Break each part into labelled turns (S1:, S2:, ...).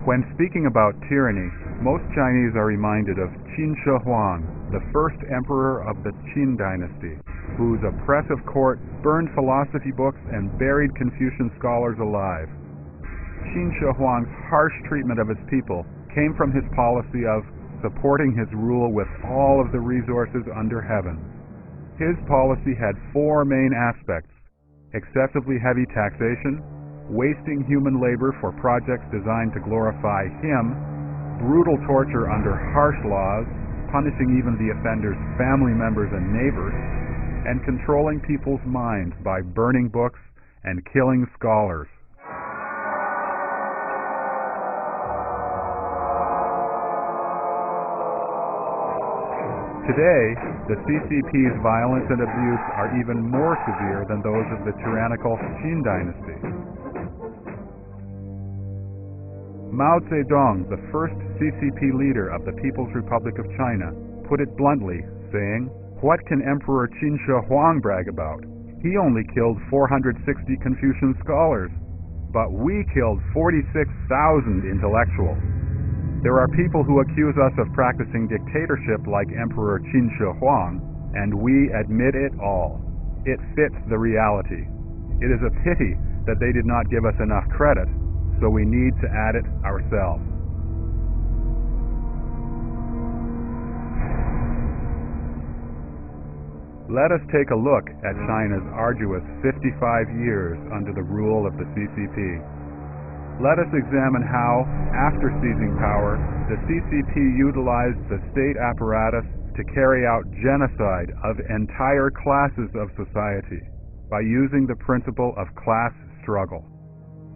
S1: When speaking about tyranny, most Chinese are reminded of Qin Shi Huang, the first emperor of the Qin dynasty, whose oppressive court burned philosophy books and buried Confucian scholars alive. Qin Shi Huang's harsh treatment of his people came from his policy of supporting his rule with all of the resources under heaven. His policy had four main aspects: excessively heavy taxation, wasting human labor for projects designed to glorify him, brutal torture under harsh laws, punishing even the offender's family members and neighbors, and controlling people's minds by burning books and killing scholars. Today, the CCP's violence and abuse are even more severe than those of the tyrannical Qin dynasty. Mao Zedong, the first CCP leader of the People's Republic of China, put it bluntly, saying, "What can Emperor Qin Shi Huang brag about? He only killed 460 Confucian scholars, but we killed 46,000 intellectuals." There are people who accuse us of practicing dictatorship like Emperor Qin Shi Huang, and we admit it all. It fits the reality. It is a pity that they did not give us enough credit, so we need to add it ourselves. Let us take a look at China's arduous 55 years under the rule of the CCP. Let us examine how, after seizing power, the CCP utilized the state apparatus to carry out genocide of entire classes of society by using the principle of class struggle,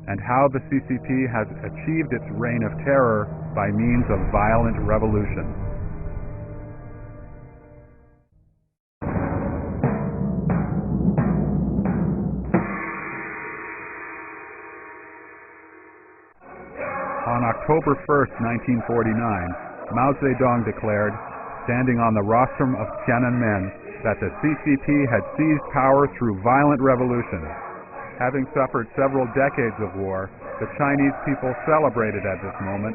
S1: and how the CCP has achieved its reign of terror by means of violent revolution. On October 1st, 1949, Mao Zedong declared, standing on the rostrum of Tiananmen, that the CCP had seized power through violent revolution. Having suffered several decades of war, the Chinese people celebrated at this moment,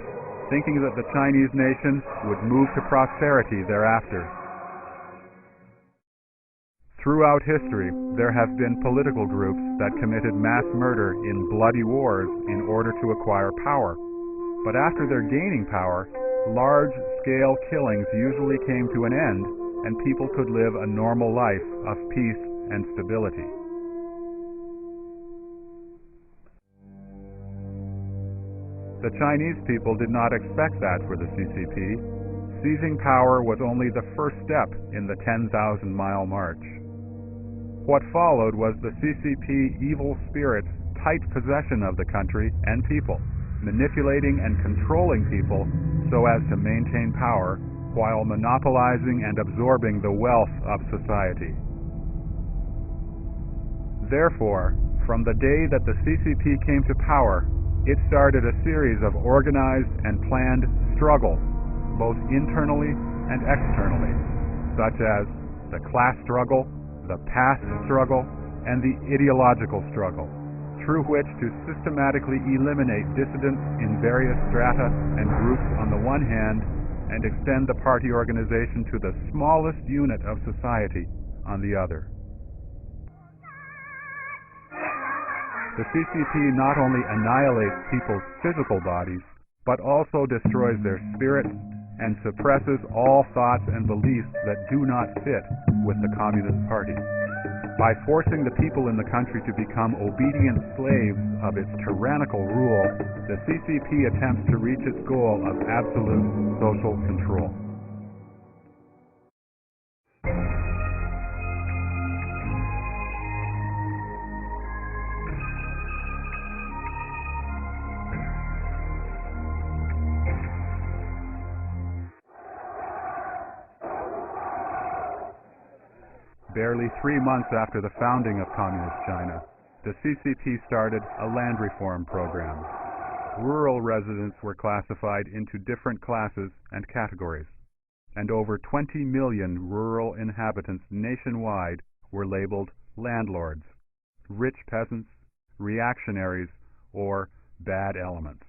S1: thinking that the Chinese nation would move to prosperity thereafter. Throughout history, there have been political groups that committed mass murder in bloody wars in order to acquire power. But after their gaining power, large-scale killings usually came to an end, and people could live a normal life of peace and stability. The Chinese people did not expect that for the CCP. Seizing power was only the first step in the 10,000-mile march. What followed was the CCP evil spirit's tight possession of the country and people, manipulating and controlling people so as to maintain power while monopolizing and absorbing the wealth of society. Therefore, from the day that the CCP came to power, it started a series of organized and planned struggles, both internally and externally, such as the class struggle, the past struggle, and the ideological struggle, through which to systematically eliminate dissidents in various strata and groups on the one hand, and extend the party organization to the smallest unit of society on the other. The CCP not only annihilates people's physical bodies, but also destroys their spirits and suppresses all thoughts and beliefs that do not fit with the Communist Party. By forcing the people in the country to become obedient slaves of its tyrannical rule, the CCP attempts to reach its goal of absolute social control. Barely 3 months after the founding of Communist China, the CCP started a land reform program. Rural residents were classified into different classes and categories, and over 20 million rural inhabitants nationwide were labeled landlords, rich peasants, reactionaries, or bad elements.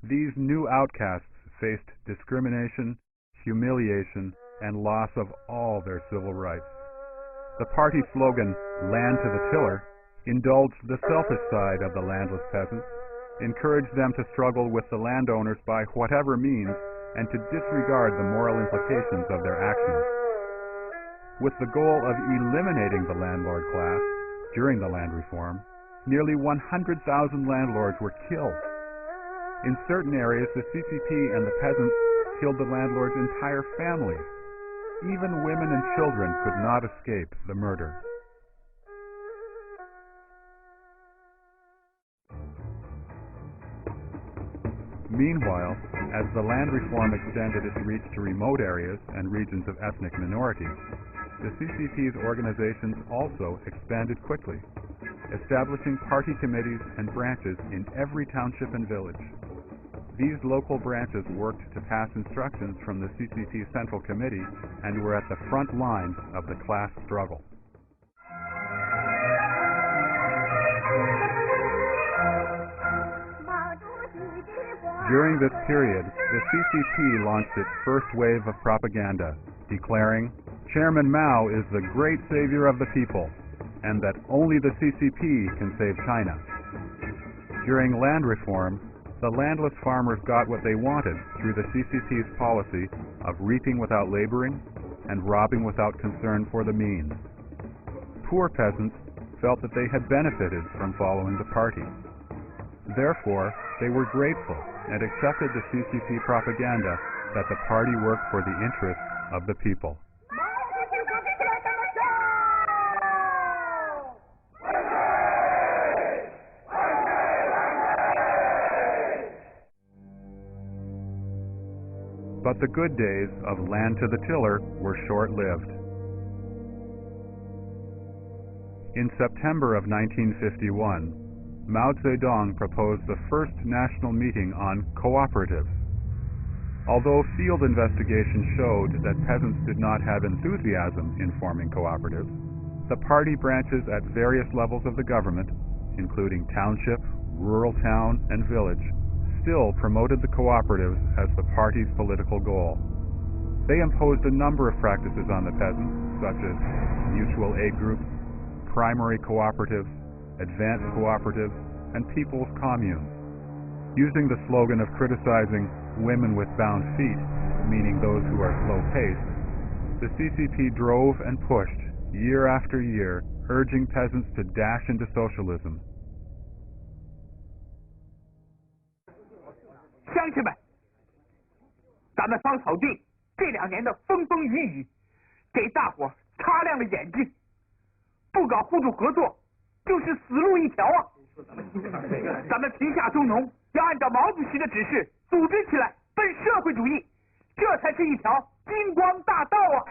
S1: these new outcasts faced discrimination, humiliation, and loss of all their civil rights. The party slogan, "Land to the Tiller," indulged the selfish side of the landless peasants, encouraged them to struggle with the landowners by whatever means, and to disregard the moral implications of their actions. With the goal of eliminating the landlord class during the land reform, nearly 100,000 landlords were killed. In certain areas, the CCP and the peasants killed the landlord's entire family. Even women and children could not escape the murder. Meanwhile, as the land reform extended its reach to remote areas and regions of ethnic minorities, the CCP's organizations also expanded quickly, establishing party committees and branches in every township and village. These local branches worked to pass instructions from the CCP Central Committee and were at the front line of the class struggle. During this period, the CCP launched its first wave of propaganda, declaring, "Chairman Mao is the great savior of the people, and that only the CCP can save China." During land reform, the landless farmers got what they wanted through the CCP's policy of reaping without laboring and robbing without concern for the means. Poor peasants felt that they had benefited from following the party. Therefore, they were grateful and accepted the CCP propaganda that the party worked for the interests of the people. But the good days of land to the tiller were short-lived. In September of 1951, Mao Zedong proposed the first national meeting on cooperatives. Although field investigation showed that peasants did not have enthusiasm in forming cooperatives, the party branches at various levels of the government, including township, rural town, and village, still promoted the cooperatives as the party's political goal. They imposed a number of practices on the peasants, such as mutual aid groups, primary cooperatives, advanced cooperatives, and people's communes. Using the slogan of criticizing women with bound feet, meaning those who are slow-paced, the CCP drove and pushed year after year, urging peasants to dash into socialism.
S2: 乡亲们，咱们芳草地这2年的风风雨雨，给大伙擦亮了眼睛。不搞互助合作，就是死路一条啊！咱们贫下中农要按照毛主席的指示组织起来，奔社会主义，这才是一条金光大道啊！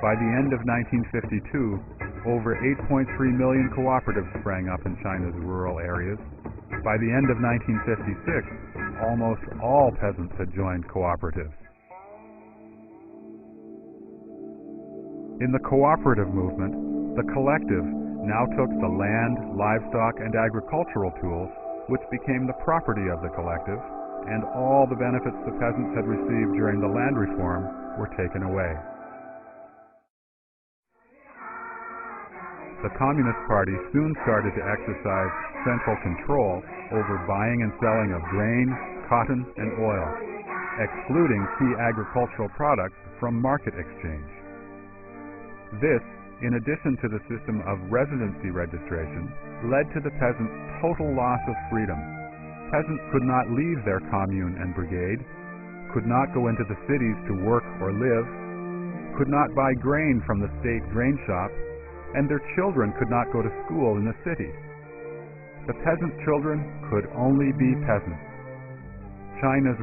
S1: By the end of 1952, over 8.3 million cooperatives sprang up in China's rural areas. By the end of 1956, almost all peasants had joined cooperatives. In the cooperative movement, the collective now took the land, livestock, and agricultural tools, which became the property of the collective, and all the benefits the peasants had received during the land reform were taken away. The Communist Party soon started to exercise central control over buying and selling of grain, cotton, and oil, excluding key agricultural products from market exchange. This, in addition to the system of residency registration, led to the peasants' total loss of freedom. Peasants could not leave their commune and brigade, could not go into the cities to work or live, could not buy grain from the state grain shop, and their children could not go to school in the city. The peasant children could only be peasants. China's